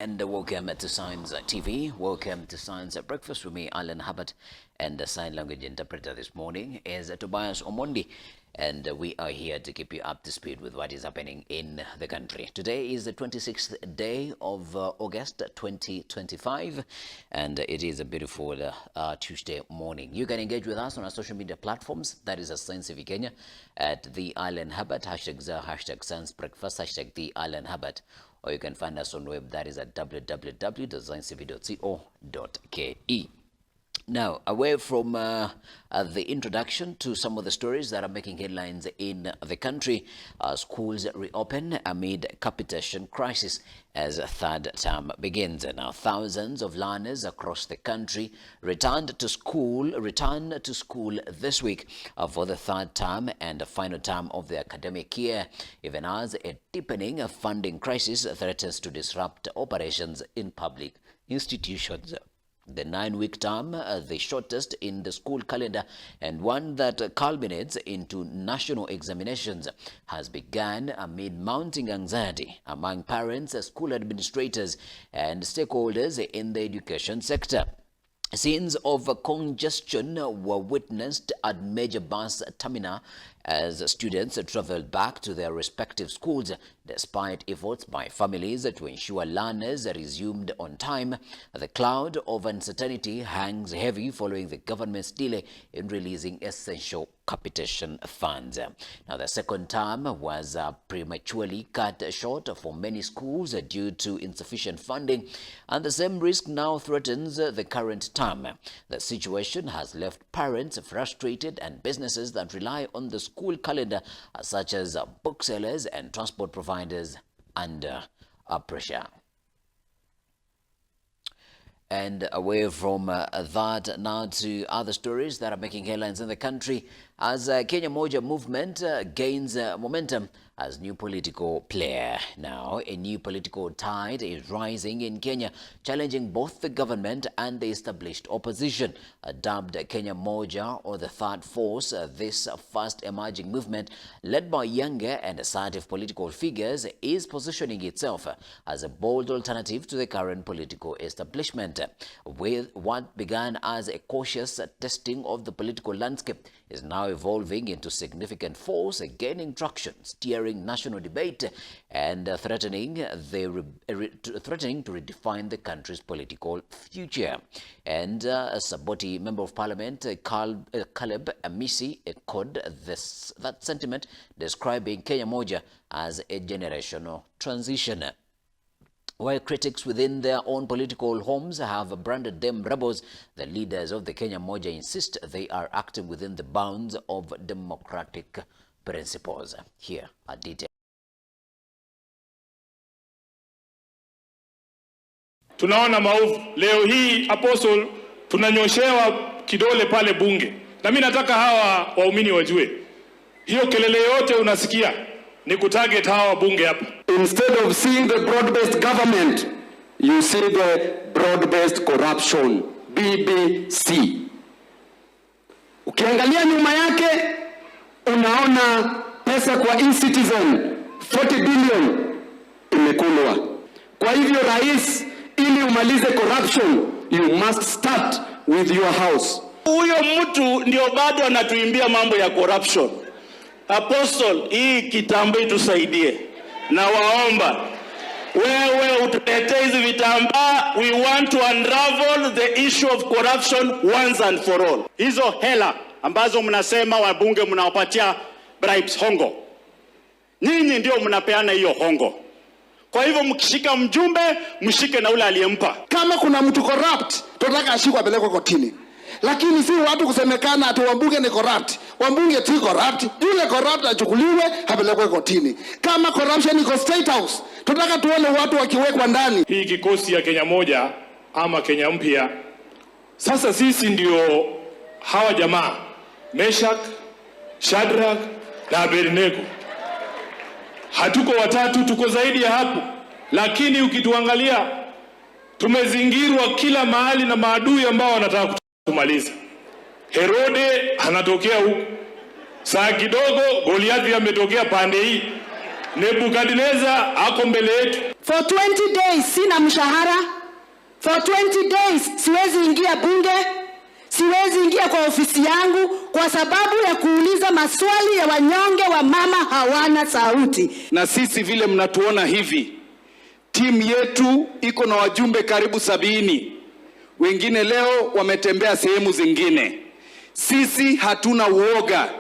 And welcome to Science TV. Welcome to Science at Breakfast with me, Alan Hubbard, and the sign language interpreter this morning is Tobias Omondi. And we are here to keep you up to speed with what is happening in the country. Today is the 26th day of August 2025, and it is a beautiful Tuesday morning. You can engage with us on our social media platforms. That is Science TV Kenya at the Alan Hubbard, hashtag Science Breakfast, hashtag the Alan Hubbard. Or you can find us on web, that is at www.sciencetv.co.ke. Now, away from the introduction to some of the stories that are making headlines in the country, schools reopen amid capitation crisis as a third term begins. Now, thousands of learners across the country returned to school this week for the third term and final term of the academic year, even as a deepening funding crisis threatens to disrupt operations in public institutions. The 9-week term, the shortest in the school calendar and one that culminates into national examinations, has begun amid mounting anxiety among parents, school administrators, and stakeholders in the education sector. Scenes of congestion were witnessed at major bus terminals as students traveled back to their respective schools, despite efforts by families to ensure learners resumed on time. The cloud of uncertainty hangs heavy following the government's delay in releasing essential capitation funds. Now, the second term was prematurely cut short for many schools due to insufficient funding, and the same risk now threatens the current term. The situation has left parents frustrated and businesses that rely on the school calendar, such as booksellers and transport providers, under pressure. And away from that, now to other stories that are making headlines in the country as Kenya Moja movement gains momentum as new political player. Now, a new political tide is rising in Kenya, challenging both the government and the established opposition. Dubbed Kenya Moja, or the third force, this fast emerging movement, led by younger and assertive political figures, is positioning itself as a bold alternative to the current political establishment. With what began as a cautious testing of the political landscape is now evolving into significant force, gaining traction, steering national debate, and threatening to redefine the country's political future. And Saboti Member of Parliament Caleb Amisi echoed that sentiment, describing Kenya Moja as a generational transition. While critics within their own political homes have branded them rebels, the leaders of the Kenya Moja insist they are acting within the bounds of democratic principles. Here are details. Tunaona maovu. Leo hii Apostle tunanyoshewa kidole pale bunge. Na mimi nataka hawa waumini wajue. Hiyo kelele yote unasikia ni kutarget hawa bunge hapa. Instead of seeing the broad-based government, you see the broad-based corruption, BBC. Ukiangalia nyuma yake, unaona pesa kwa e-Citizen, 40 billion imekulwa. Kwa hivyo rais, ili umalize corruption, you must start with your house. Huyo mtu ndio bado anatuimbia mambo ya corruption. Apostle, hii kitambo itusaidie. Na waomba, wewe utuletee hizi vitambaa. We want to unravel the issue of corruption once and for all. Hizo hela ambazo mnasema wabunge mnawapatia bribes, hongo. Nyinyi ndio mnapeana hiyo hongo. Kwa hivyo mkishika mjumbe, mshike na ule aliyempa. Kama kuna mtu corrupt, tunataka ashikwe apelekwe kotini. Lakini si watu kusemekana ati wambunge ni corrupt. Wambunge ti corrupt, yule corrupt achukuliwe apelekwe kotini. Kama corruption iko State House, tunataka tuone watu wakiwekwa ndani. Hii kikosi ya Kenya Moja ama Kenya Mpya, sasa sisi ndio hawa jamaa Meshak, Shadrach na Abednego. Hatuko watatu, tuko zaidi ya hapo. Lakini ukituangalia, tumezingirwa kila mahali na maadui ambao wanataka kumaliza. Herode anatokea huku. Saa kidogo Goliathi ametokea pande hii. Nebukadneza ako mbele yetu. For 20 days sina mshahara. For 20 days siwezi ingia bunge, siwezi ingia kwa ofisi yangu kwa sababu ya kuuliza maswali ya wanyonge wa mama hawana sauti. Na sisi vile mnatuona hivi, timu yetu iko na wajumbe karibu 70. Wengine leo wametembea sehemu zingine. Sisi hatuna uoga.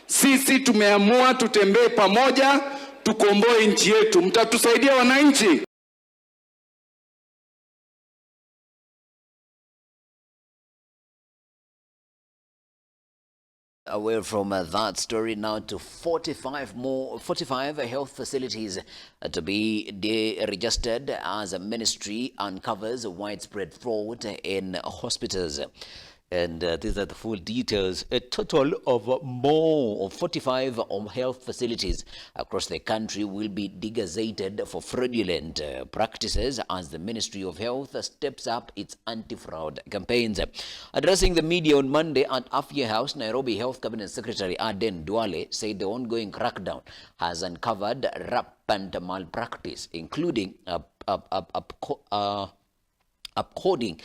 Sisi tumeamua tutembee pamoja, tukomboe nchi yetu. Mtatusaidia wananchi? Away from that story now to 45 health facilities to be deregistered as a ministry uncovers widespread fraud in hospitals. And these are the full details. A total of more of 45 health facilities across the country will be degazetted for fraudulent practices as the Ministry of Health steps up its anti-fraud campaigns. Addressing the media on Monday at Afya House, Nairobi Health Cabinet Secretary Aden Duale said the ongoing crackdown has uncovered rampant malpractice, including upcoding,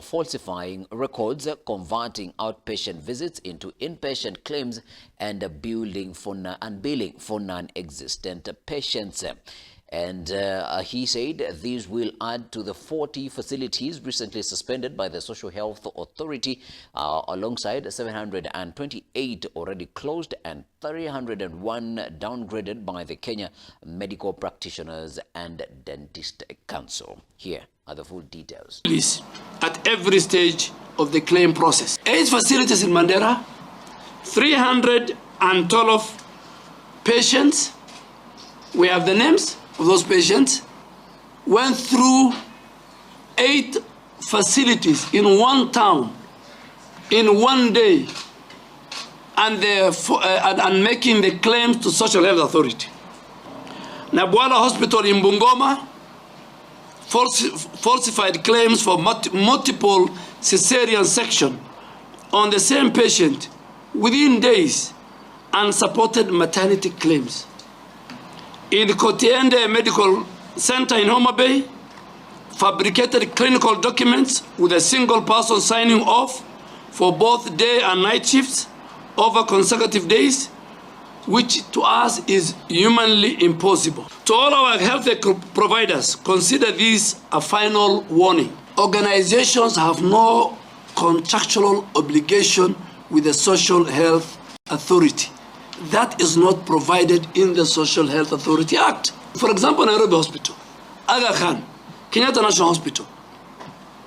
falsifying records, converting outpatient visits into inpatient claims, and billing for non-existent patients. And he said these will add to the 40 facilities recently suspended by the Social Health Authority, alongside 728 already closed and 301 downgraded by the Kenya Medical Practitioners and Dentist Council. Here are the full details. At every stage of the claim process. 8 facilities in Mandera, 312 patients. We have the names of those patients. Went through 8 facilities in one town in one day, and making the claims to Social Health Authority. Nabwala Hospital in Bungoma falsified claims for multiple cesarean section on the same patient within days and supported maternity claims. In the Kotiende Medical Center in Homa Bay, fabricated clinical documents with a single person signing off for both day and night shifts over consecutive days, which to us is humanly impossible. To all our healthcare providers, consider this a final warning. Organizations have no contractual obligation with the Social Health Authority. That is not provided in the Social Health Authority Act. For example, Nairobi Hospital, Aga Khan, Kenyatta National Hospital,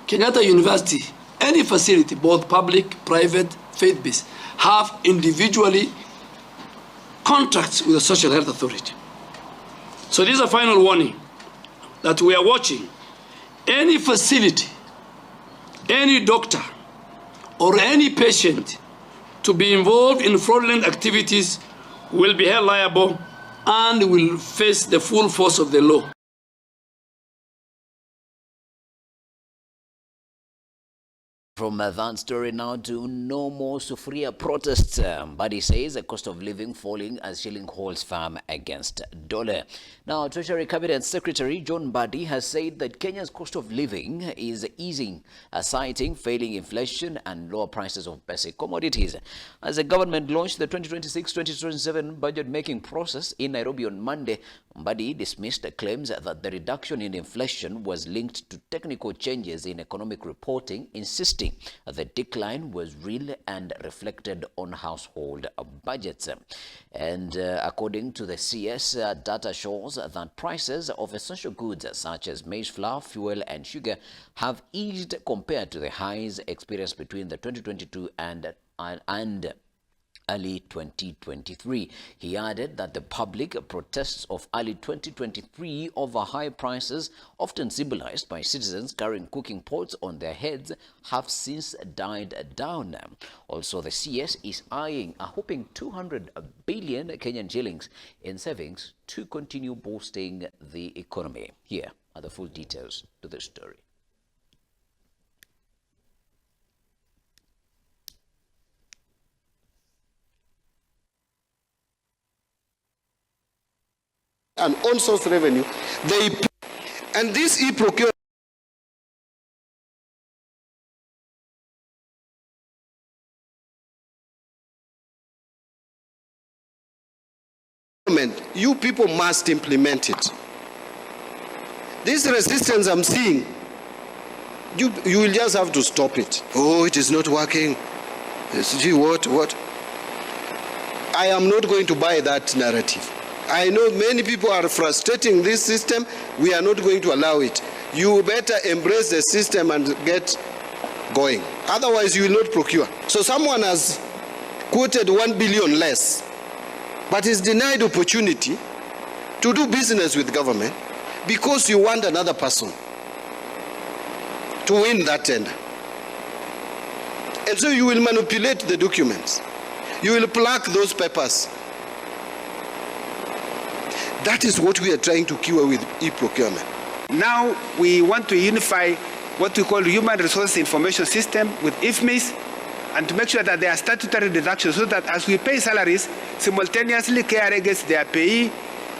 Kenyatta University, any facility, both public, private, faith-based, have individually contracts with the Social Health Authority. So this is a final warning that we are watching. Any facility, any doctor, or any patient to be involved in fraudulent activities will be held liable and will face the full force of the law. From that story now to no more Sufuria protests. Badi says the cost of living falling as shilling holds firm against dollar. Now, Treasury Cabinet Secretary John Badi has said that Kenya's cost of living is easing, citing failing inflation and lower prices of basic commodities. As the government launched the 2026-2027 budget-making process in Nairobi on Monday, Badi dismissed claims that the reduction in inflation was linked to technical changes in economic reporting, insisting the decline was real and reflected on household budgets. And according to the CS, data shows that prices of essential goods such as maize flour, fuel and sugar have eased compared to the highs experienced between the 2022 and early 2023. He added that the public protests of early 2023 over high prices, often symbolized by citizens carrying cooking pots on their heads, have since died down. Also, the CS is eyeing a whopping 200 billion Kenyan shillings in savings to continue boosting the economy. Here are the full details to this story. and own source revenue, they pay. And this e-procurement you people must implement it. This resistance I'm seeing, you will just have to stop it. Oh, it is not working. Gee, what? I am not going to buy that narrative. I know many people are frustrating this system. We are not going to allow it. You better embrace the system and get going. Otherwise, you will not procure. So someone has quoted 1 billion less, but is denied opportunity to do business with government because you want another person to win that tender. And so you will manipulate the documents. You will plug those papers. That is what we are trying to cure with e-procurement. Now we want to unify what we call Human Resource Information System with IFMIS, and to make sure that there are statutory deductions so that as we pay salaries, simultaneously KRA gets their pay,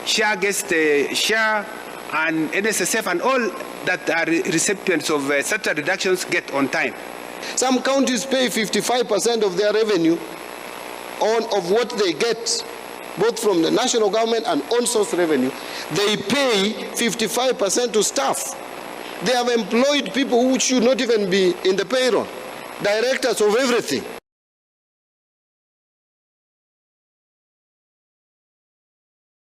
SHA gets the SHA, and NSSF and all that are recipients of statutory deductions get on time. Some counties pay 55% of their revenue of what they get, both from the national government and own source revenue. They pay 55% to staff. They have employed people who should not even be in the payroll, directors of everything.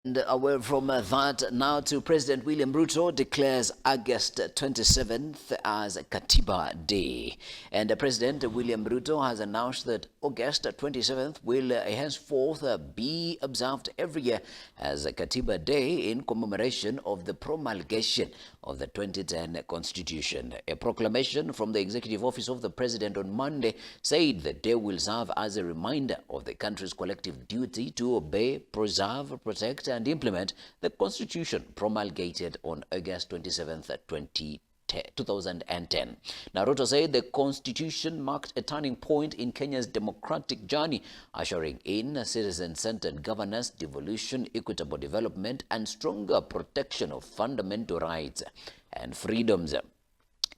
And away from that, now to President William Ruto declares August 27th as Katiba Day. And President William Ruto has announced that August 27th will henceforth be observed every year as Katiba Day in commemoration of the promulgation of the 2010 Constitution. A proclamation from the Executive Office of the President on Monday said the day will serve as a reminder of the country's collective duty to obey, preserve, protect, and implement the Constitution promulgated on August 27th, 2010. Now, Ruto said the Constitution marked a turning point in Kenya's democratic journey, ushering in citizen-centered governance, devolution, equitable development, and stronger protection of fundamental rights and freedoms.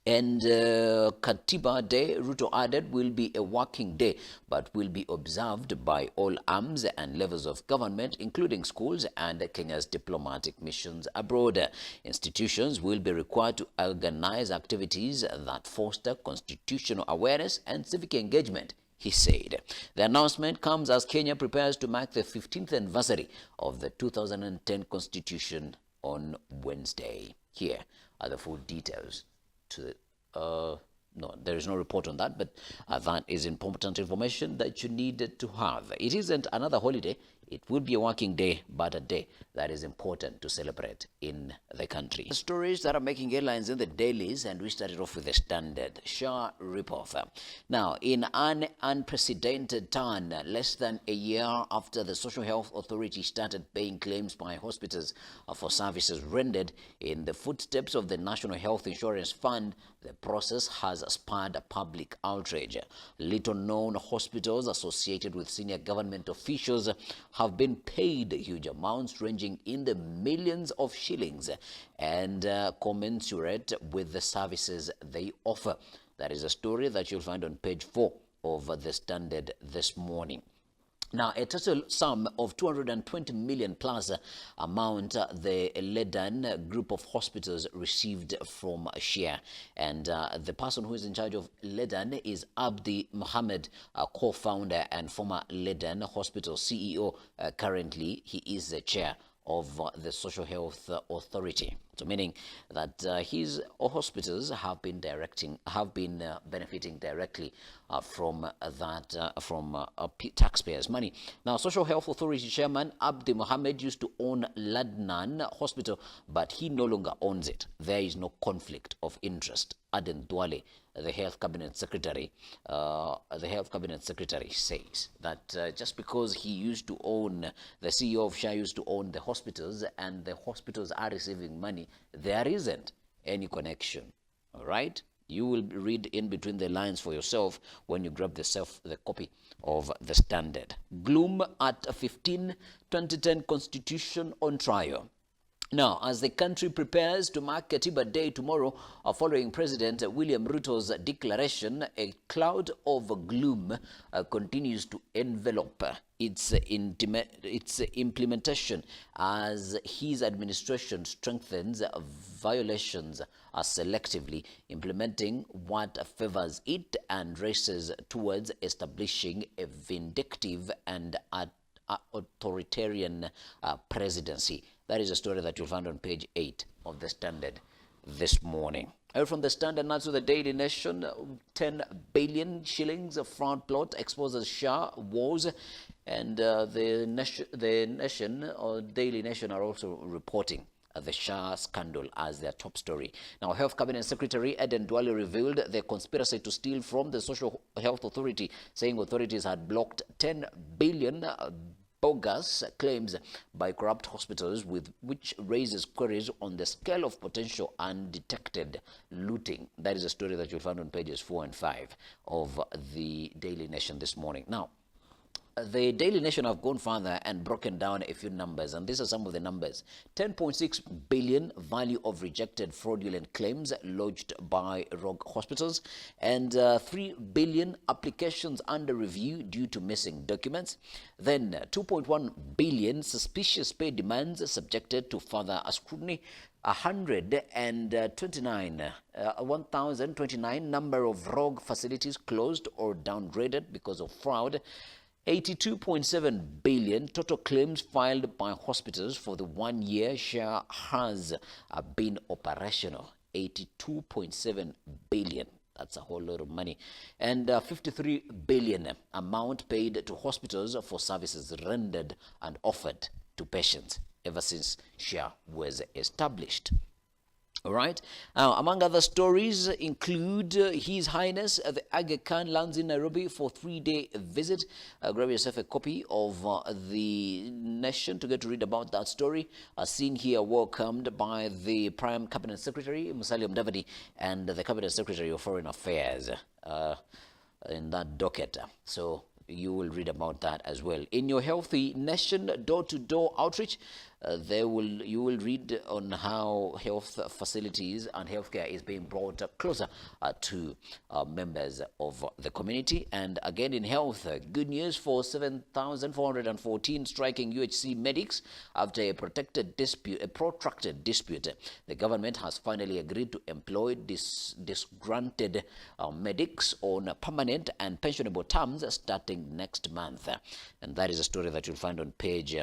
And Katiba Day, Ruto added, will be a working day, but will be observed by all arms and levels of government, including schools and Kenya's diplomatic missions abroad. Institutions will be required to organize activities that foster constitutional awareness and civic engagement, he said. The announcement comes as Kenya prepares to mark the 15th anniversary of the 2010 Constitution on Wednesday. Here are the full details. No, there is no report on that, but that is important information that you need to have. It isn't another holiday. It would be a working day, but a day that is important to celebrate in the country. The stories that are making headlines in the dailies, and we started off with the Standard SHA ripoff. Now, in an unprecedented turn, less than a year after the Social Health Authority started paying claims by hospitals for services rendered in the footsteps of the National Health Insurance Fund, the process has spurred a public outrage. Little-known hospitals associated with senior government officials have been paid huge amounts ranging in the millions of shillings and commensurate with the services they offer. That is a story that you'll find on page 4 of the Standard this morning. Now, a total sum of 220 million plus amount the Ledan group of hospitals received from SHA. And the person who is in charge of Ledan is Abdi Mohammed, co-founder and former Ledan Hospital CEO. Currently, he is the chair of the Social Health Authority. So meaning that his hospitals have been benefiting directly from taxpayers' money. Now, Social Health Authority Chairman Abdi Mohammed used to own Ladnan Hospital, but he no longer owns it. There is no conflict of interest. Aden Duale, the Health Cabinet Secretary, says that just because he used to own, the CEO of SHA used to own the hospitals, and the hospitals are receiving money, there isn't any connection. All right? You will read in between the lines for yourself when you grab the copy of the Standard. Gloom at 15, 2010 Constitution on trial. Now, as the country prepares to mark Katiba Day tomorrow, following President William Ruto's declaration, a cloud of gloom continues to envelop its implementation as his administration strengthens violations selectively, implementing what favors it and races towards establishing a vindictive and authoritarian presidency. That is a story that you'll find on page 8 of the Standard this morning. From the Standard, now to the Daily Nation, 10 billion shillings of fraud plot exposes Shah woes, and the Nation or Daily Nation are also reporting the Shah scandal as their top story. Now, Health Cabinet Secretary Eden Duale revealed the conspiracy to steal from the Social Health Authority, saying authorities had blocked 10 billion bogus claims by corrupt hospitals, with which raises queries on the scale of potential undetected looting. That is a story that you'll find on pages 4 and 5 of the Daily Nation this morning. Now, the Daily Nation have gone further and broken down a few numbers, and these are some of the numbers. 10.6 billion value of rejected fraudulent claims lodged by rogue hospitals, and 3 billion applications under review due to missing documents. Then 2.1 billion suspicious pay demands subjected to further scrutiny. 1,029 number of rogue facilities closed or downgraded because of fraud. 82.7 billion total claims filed by hospitals for the 1 year Shah has been operational. 82.7 billion. That's a whole lot of money. And 53 billion amount paid to hospitals for services rendered and offered to patients ever since Shah was established. All right. Among other stories include His Highness the Aga Khan lands in Nairobi for 3-day visit. Grab yourself a copy of the Nation to get to read about that story. Seen here, welcomed by the Prime Cabinet Secretary Musalia Mudavadi and the Cabinet Secretary of Foreign Affairs in that docket. So you will read about that as well. In your Healthy Nation door-to-door outreach, you will read on how health facilities and healthcare is being brought closer to members of the community. And again, in health, good news for 7,414 striking UHC medics after a protracted dispute. The government has finally agreed to employ disgruntled medics on permanent and pensionable terms starting next month. And that is a story that you'll find on page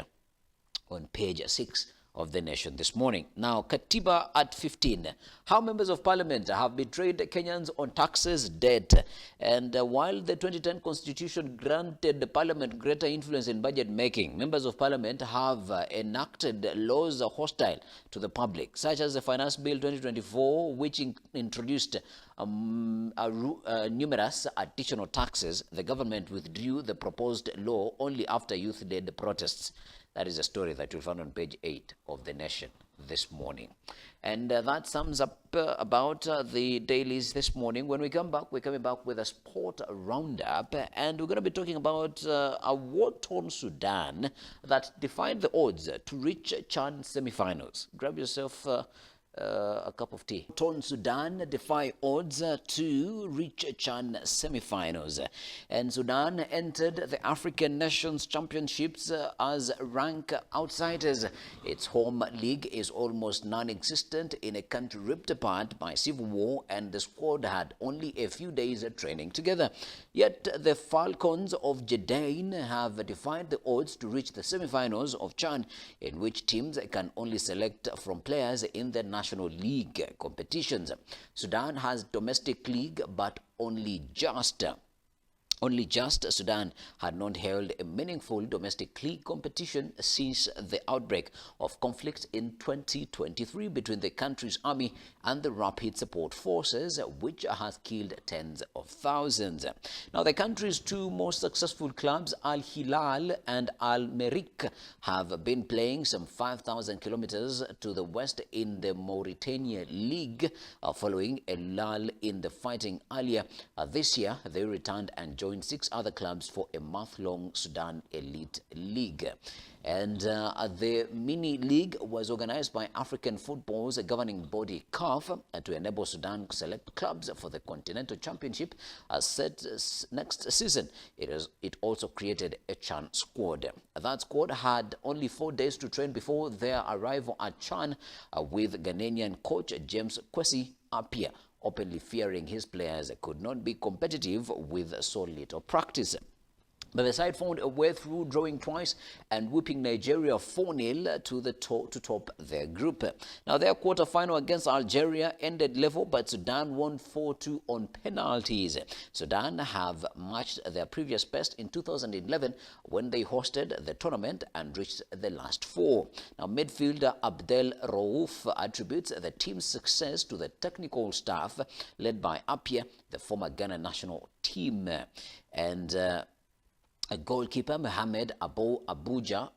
6 of the Nation this morning. Now, Katiba at 15. How members of parliament have betrayed Kenyans on taxes, debt. And while the 2010 constitution granted the parliament greater influence in budget making, members of parliament have enacted laws hostile to the public, such as the Finance Bill 2024, which introduced numerous additional taxes. The government withdrew the proposed law only after youth-led protests. That is a story that you'll find on page 8 of the Nation this morning. And that sums up about the dailies this morning. When we come back, we're coming back with a sport roundup, and we're going to be talking about a war-torn Sudan that defied the odds to reach CHAN semi-finals. Grab yourself a cup of tea. Torn Sudan defy odds to reach CHAN semi-finals, and Sudan entered the African Nations Championships as rank outsiders. Its home league is almost non-existent in a country ripped apart by civil war, and the squad had only a few days of training together. Yet the Falcons of Jedain have defied the odds to reach the semi-finals of CHAN, in which teams can only select from players in the National League competitions. Sudan has domestic league, but only just Sudan had not held a meaningful domestic league competition since the outbreak of conflict in 2023 between the country's army and the Rapid Support Forces, which has killed tens of thousands. Now, the country's two most successful clubs, Al Hilal and Al Merrikh, have been playing some 5,000 kilometers to the west in the Mauritania League, following a lull in the fighting earlier this year. They returned and joined joined 6 other clubs for a month-long Sudan Elite League. And the mini league was organized by African Football's governing body CAF to enable Sudan to select clubs for the Continental Championship set next season. It also created a CHAN squad. That squad had only 4 days to train before their arrival at CHAN, with Ghanaian coach James Kwesi Appiah openly fearing his players could not be competitive with so little practice. But the side found a way through, drawing twice and whipping Nigeria 4-0 to top their group. Now, their quarter-final against Algeria ended level, but Sudan won 4-2 on penalties. Sudan have matched their previous best in 2011 when they hosted the tournament and reached the last 4. Now, midfielder Abdel Raouf attributes the team's success to the technical staff led by Appiah, the former Ghana national team. And goalkeeper Mohamed Aboja,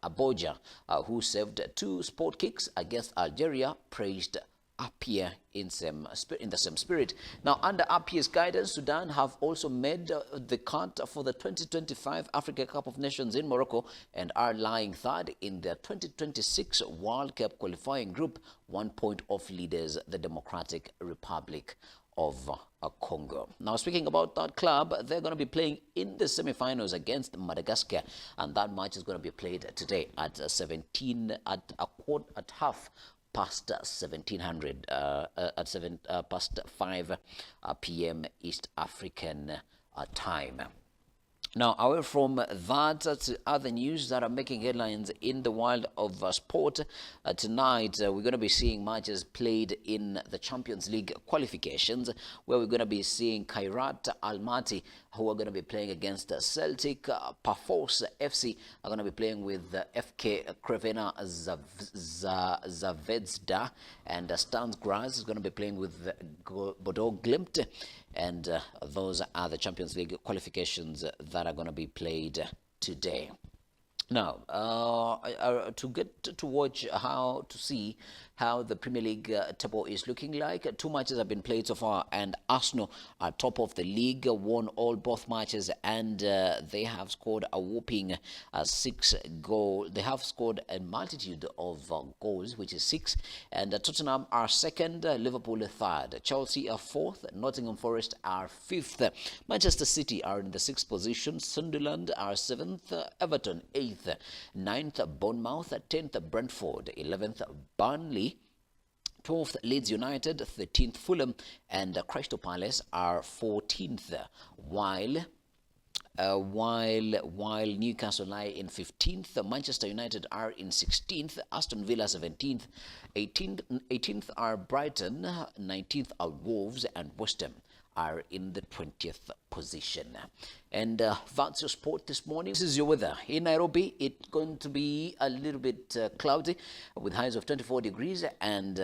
who saved 2 sport kicks against Algeria, praised Appiah in the same spirit. Now, under Appiah's guidance, Sudan have also made the cut for the 2025 Africa Cup of Nations in Morocco and are lying third in their 2026 World Cup qualifying group, 1 point off leaders, the Democratic Republic of Congo. Now, speaking about that club, they're going to be playing in the semi-finals against Madagascar, and that match is going to be played today at half past 1700 at past 5 p.m. East African time. Now, away from that to other news that are making headlines in the world of sport. Tonight, we're going to be seeing matches played in the Champions League qualifications, where we're going to be seeing Kairat Almaty, who are going to be playing against Celtic. Pafos FC are going to be playing with FK Crvena Zvezda, and Stans Graz is going to be playing with Bodo Glimt. And those are the Champions League qualifications that are going to be played today. Now, to get to watch to see how the Premier League table is looking like. 2 matches have been played so far, and Arsenal are top of the league, won both matches, and they have scored a whopping 6 goals. They have scored a multitude of goals, which is 6. And Tottenham are second, Liverpool third, Chelsea are fourth, Nottingham Forest are fifth, Manchester City are in the 6th position, Sunderland are 7th, Everton 8th, 9th Bournemouth, 10th Brentford, 11th Burnley, 12th Leeds United, 13th Fulham, and Crystal Palace are 14th, while Newcastle lie in 15th, Manchester United are in 16th, Aston Villa 17th, 18th are Brighton, 19th are Wolves, and West Ham are in the 20th position. And that's your sport this morning. This is your weather. In Nairobi, it's going to be a little bit cloudy with highs of 24 degrees and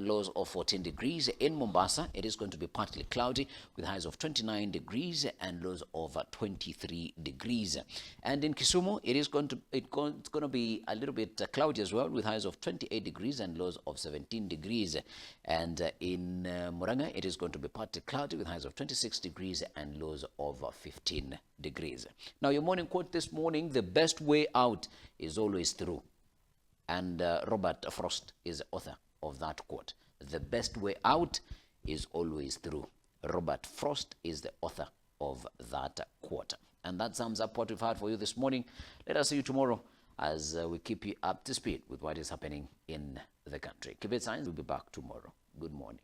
lows of 14 degrees. In Mombasa, it is going to be partly cloudy with highs of 29 degrees and lows of 23 degrees. And in Kisumu, it's going to be a little bit cloudy as well with highs of 28 degrees and lows of 17 degrees. And in Murang'a, it is going to be partly cloudy with highs of 26 degrees and lows of 15 degrees. Now, your morning quote this morning: the best way out is always through. And Robert Frost is the author of that quote. The best way out is always through. Robert Frost is the author of that quote. And that sums up what we've had for you this morning. Let us see you tomorrow as we keep you up to speed with what is happening in the country. Keep it science. We'll be back tomorrow. Good morning.